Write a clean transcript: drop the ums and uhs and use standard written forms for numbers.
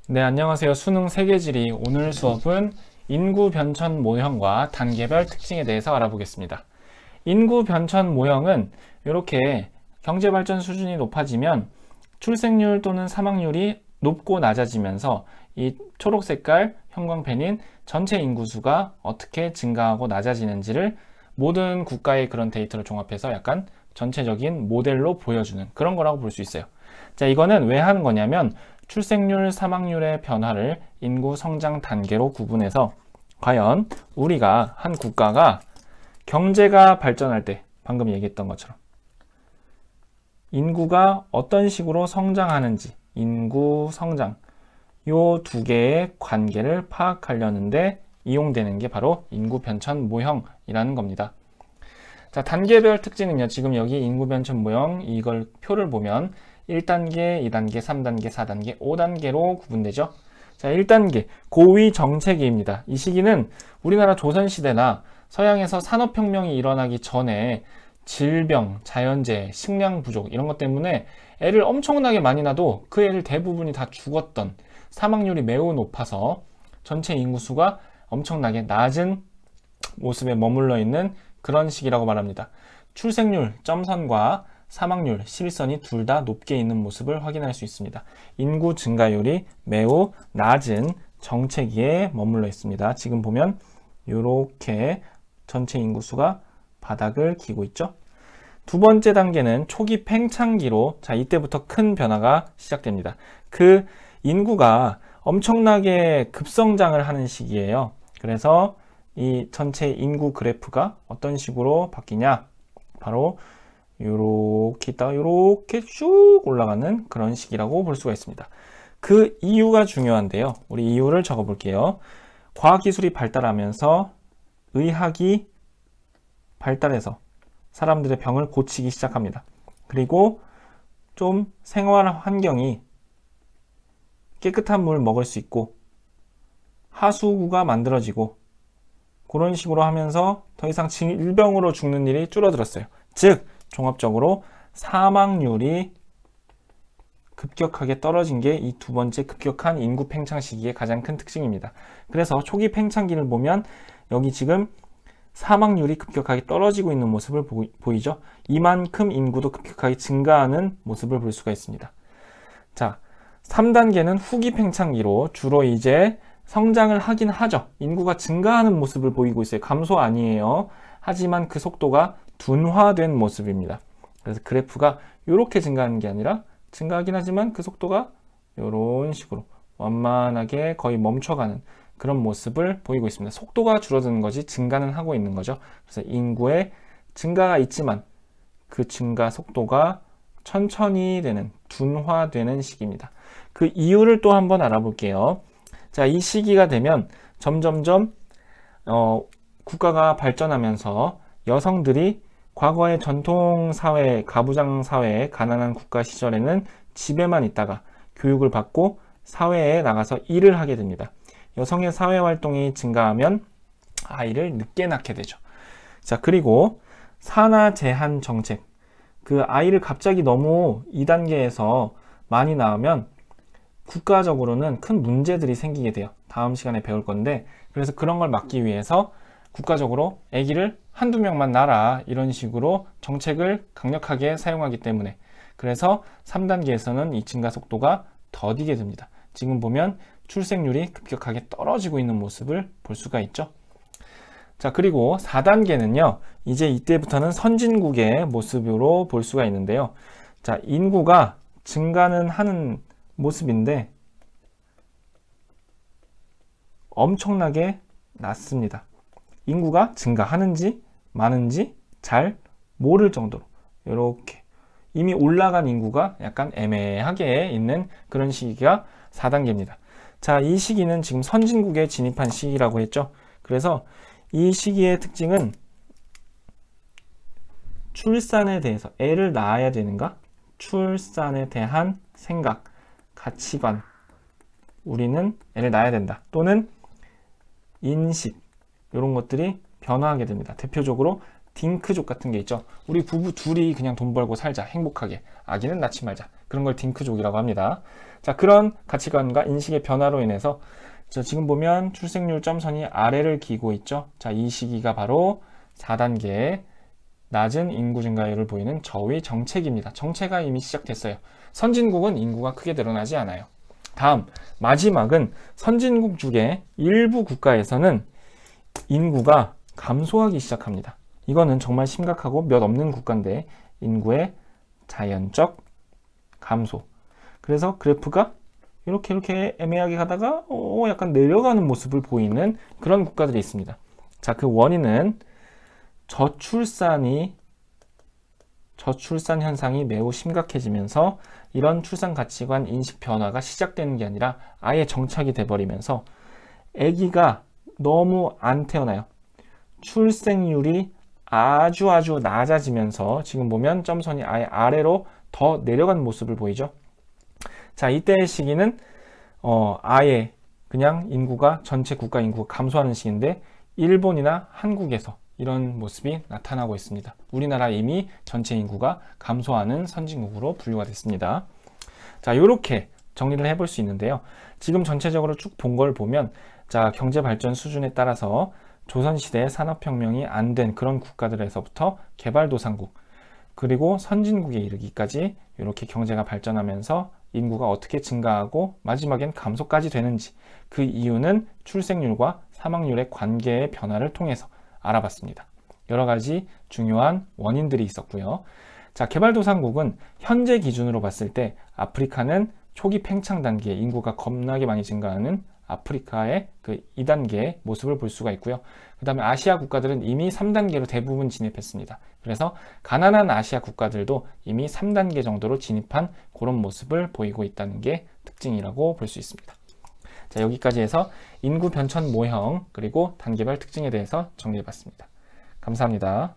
네, 안녕하세요. 수능 세계지리. 오늘 수업은 인구 변천 모형과 단계별 특징에 대해서 알아보겠습니다. 인구 변천 모형은 이렇게 경제 발전 수준이 높아지면 출생률 또는 사망률이 높고 낮아지면서 이 초록 색깔 형광펜인 전체 인구수가 어떻게 증가하고 낮아지는지를 모든 국가의 그런 데이터를 종합해서 약간 전체적인 모델로 보여주는 그런 거라고 볼 수 있어요. 자, 이거는 왜 하는 거냐면 출생률, 사망률의 변화를 인구 성장 단계로 구분해서 과연 우리가 한 국가가 경제가 발전할 때 방금 얘기했던 것처럼 인구가 어떤 식으로 성장하는지 인구 성장 요 두 개의 관계를 파악하려는데 이용되는 게 바로 인구 변천 모형이라는 겁니다. 자, 단계별 특징은요. 지금 여기 인구 변천 모형 이걸 표를 보면 1단계, 2단계, 3단계, 4단계, 5단계로 구분되죠. 자, 1단계 고위 정체기입니다. 이 시기는 우리나라 조선시대나 서양에서 산업혁명이 일어나기 전에 질병, 자연재해, 식량 부족 이런 것 때문에 애를 엄청나게 많이 낳아도 그 애를 대부분이 다 죽었던 사망률이 매우 높아서 전체 인구수가 엄청나게 낮은 모습에 머물러 있는 그런 시기라고 말합니다. 출생률, 점선과 사망률, 실선이 둘 다 높게 있는 모습을 확인할 수 있습니다. 인구 증가율이 매우 낮은 정체기에 머물러 있습니다. 지금 보면 이렇게 전체 인구수가 바닥을 기고 있죠. 두 번째 단계는 초기 팽창기로, 자, 이때부터 큰 변화가 시작됩니다. 그 인구가 엄청나게 급성장을 하는 시기예요. 그래서 이 전체 인구 그래프가 어떤 식으로 바뀌냐? 바로 요렇게 있다가 요렇게 쭉 올라가는 그런 식이라고 볼 수가 있습니다. 그 이유가 중요한데요. 우리 이유를 적어 볼게요. 과학기술이 발달하면서 의학이 발달해서 사람들의 병을 고치기 시작합니다. 그리고 좀 생활 환경이 깨끗한 물 먹을 수 있고 하수구가 만들어지고 그런 식으로 하면서 더 이상 질병으로 죽는 일이 줄어들었어요. 즉 종합적으로 사망률이 급격하게 떨어진 게 이 두 번째 급격한 인구 팽창 시기의 가장 큰 특징입니다. 그래서 초기 팽창기를 보면 여기 지금 사망률이 급격하게 떨어지고 있는 모습을 보이죠. 이만큼 인구도 급격하게 증가하는 모습을 볼 수가 있습니다. 자, 3단계는 후기 팽창기로 주로 이제 성장을 하긴 하죠. 인구가 증가하는 모습을 보이고 있어요. 감소 아니에요. 하지만 그 속도가 둔화된 모습입니다. 그래서 그래프가 이렇게 증가하는 게 아니라 증가하긴 하지만 그 속도가 이런 식으로 완만하게 거의 멈춰가는 그런 모습을 보이고 있습니다. 속도가 줄어드는 거지 증가는 하고 있는 거죠. 그래서 인구의 증가가 있지만 그 증가 속도가 천천히 되는 둔화되는 시기입니다. 그 이유를 또 한번 알아볼게요. 자, 이 시기가 되면 점점점 국가가 발전하면서 여성들이 과거의 전통사회, 가부장사회의 가난한 국가 시절에는 집에만 있다가 교육을 받고 사회에 나가서 일을 하게 됩니다. 여성의 사회활동이 증가하면 아이를 늦게 낳게 되죠. 자, 그리고 산하 제한 정책. 그 아이를 갑자기 너무 2단계에서 많이 낳으면 국가적으로는 큰 문제들이 생기게 돼요. 다음 시간에 배울 건데, 그래서 그런 걸 막기 위해서 국가적으로 아기를 한두 명만 낳아라 이런 식으로 정책을 강력하게 사용하기 때문에 그래서 3단계에서는 이 증가 속도가 더디게 됩니다. 지금 보면 출생률이 급격하게 떨어지고 있는 모습을 볼 수가 있죠. 자, 그리고 4단계는요. 이제 이때부터는 선진국의 모습으로 볼 수가 있는데요. 자, 인구가 증가는 하는 모습인데 엄청나게 낮습니다. 인구가 증가하는지 많은지 잘 모를 정도로 이렇게 이미 올라간 인구가 약간 애매하게 있는 그런 시기가 4단계입니다. 자, 이 시기는 지금 선진국에 진입한 시기라고 했죠. 그래서 이 시기의 특징은 출산에 대해서 애를 낳아야 되는가? 출산에 대한 생각, 가치관, 우리는 애를 낳아야 된다. 또는 인식, 이런 것들이 변화하게 됩니다. 대표적으로 딩크족 같은 게 있죠. 우리 부부 둘이 그냥 돈 벌고 살자, 행복하게, 아기는 낳지 말자, 그런 걸 딩크족이라고 합니다. 자, 그런 가치관과 인식의 변화로 인해서 지금 보면 출생률 점선이 아래를 기고 있죠. 자, 이 시기가 바로 4단계의 낮은 인구 증가율을 보이는 저위 정체기입니다. 정체가 이미 시작됐어요. 선진국은 인구가 크게 늘어나지 않아요. 다음 마지막은 선진국 중에 일부 국가에서는 인구가 감소하기 시작합니다. 이거는 정말 심각하고 몇 없는 국가인데 인구의 자연적 감소. 그래서 그래프가 이렇게 애매하게 가다가 약간 내려가는 모습을 보이는 그런 국가들이 있습니다. 자, 그 원인은 저출산 현상이 매우 심각해지면서 이런 출산 가치관 인식 변화가 시작되는 게 아니라 아예 정착이 돼버리면서 아기가 너무 안 태어나요. 출생률이 아주 낮아지면서 지금 보면 점선이 아예 아래로 더 내려간 모습을 보이죠. 자, 이때의 시기는 아예 그냥 인구가 전체 국가 인구가 감소하는 시기인데 일본이나 한국에서 이런 모습이 나타나고 있습니다. 우리나라 이미 전체 인구가 감소하는 선진국으로 분류가 됐습니다. 자, 이렇게 정리를 해볼 수 있는데요. 지금 전체적으로 쭉 본 걸 보면 자, 경제 발전 수준에 따라서 조선시대에 산업혁명이 안 된 그런 국가들에서부터 개발도상국 그리고 선진국에 이르기까지 이렇게 경제가 발전하면서 인구가 어떻게 증가하고 마지막엔 감소까지 되는지 그 이유는 출생률과 사망률의 관계의 변화를 통해서 알아봤습니다. 여러 가지 중요한 원인들이 있었고요. 자, 개발도상국은 현재 기준으로 봤을 때 아프리카는 초기 팽창 단계에 인구가 겁나게 많이 증가하는 아프리카의 그 2단계의 모습을 볼 수가 있고요. 그 다음에 아시아 국가들은 이미 3단계로 대부분 진입했습니다. 그래서 가난한 아시아 국가들도 이미 3단계 정도로 진입한 그런 모습을 보이고 있다는 게 특징이라고 볼 수 있습니다. 자, 여기까지 해서 인구 변천 모형 그리고 단계별 특징에 대해서 정리해 봤습니다. 감사합니다.